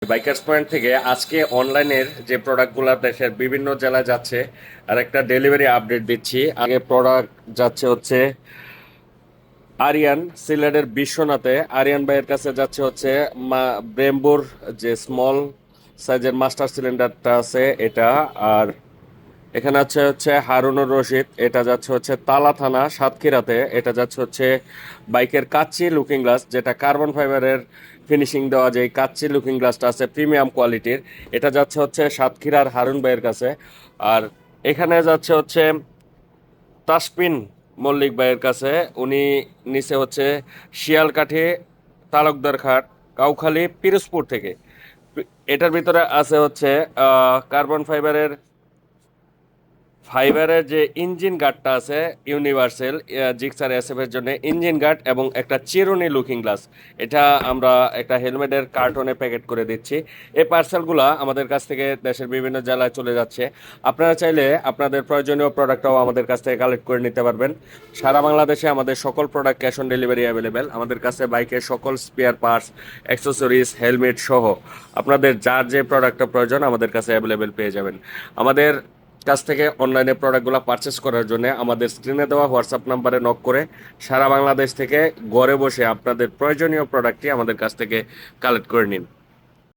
Bikers point থেকে আজকে অনলাইনের যে প্রোডাক্টগুলো দেশের বিভিন্ন জেলায় যাচ্ছে আর একটা ডেলিভারি আপডেট দিচ্ছি। আগে প্রোডাক্ট যাচ্ছে হচ্ছে আরিয়ান, সিলেটের বিশ্বনাথে আরিয়ান ভাইয়ের কাছে যাচ্ছে হচ্ছে ব্রেম্বোর যে স্মল সাইজের মাস্টার সিলিন্ডারটা আছে এটা। আর এখানে আছে হচ্ছে হারুনুর রশিদ, এটা যাচ্ছে হচ্ছে তালা থানা সাতক্ষীরাতে। এটা যাচ্ছে হচ্ছে বাইকের কাচ্চি লুকিং গ্লাস, যেটা কার্বন ফাইবারের ফিনিশিং দেওয়া যে কাচ্চি লুকিং গ্লাসটা আছে প্রিমিয়াম কোয়ালিটির। এটা যাচ্ছে হচ্ছে সাতক্ষীরার হারুন ভাইয়ের কাছে। আর এখানে যাচ্ছে হচ্ছে তাসপিন মল্লিক ভাইয়ের কাছে। উনি নিচে হচ্ছে শিয়ালকাঠি তালুকদার খাট, কাউখালী, পিরোজপুর থেকে। এটার ভিতরে আছে হচ্ছে কার্বন ফাইবারের যে ইঞ্জিন গার্ডটা আছে ইউনিভার্সাল জিক্সার এসএফ এর জন্য ইঞ্জিন গার্ড এবং একটা চিরুনি লুকিং গ্লাস। এটা আমরা একটা হেলমেটের কার্টনে প্যাকেট করে দিচ্ছি। এই পার্সেলগুলো আমাদের কাছ থেকে দেশের বিভিন্ন জেলায় চলে যাচ্ছে। আপনারা চাইলে আপনাদের প্রয়োজনীয় প্রোডাক্টটাও আমাদের কাছ থেকে কালেক্ট করে নিতে পারবেন। সারা বাংলাদেশে আমাদের সকল product cash on delivery available. আমাদের কাছে বাইকের সকল স্পেয়ার পার্টস, অ্যাক্সেসরিজ, হেলমেট সহ আপনাদের যার যে প্রোডাক্টটা প্রয়োজন আমাদের কাছে অ্যাভেলেবেল পেয়ে যাবেন। আমাদের কাছ থেকে অনলাইনে প্রোডাক্টগুলো পারচেস করার জন্য আমাদের স্ক্রিনে দেওয়া হোয়াটসঅ্যাপ নাম্বারে নক করে সারা বাংলাদেশ থেকে ঘরে বসে আপনাদের প্রয়োজনীয় প্রোডাক্টটি আমাদের কাছ থেকে কালেক্ট করে নিন।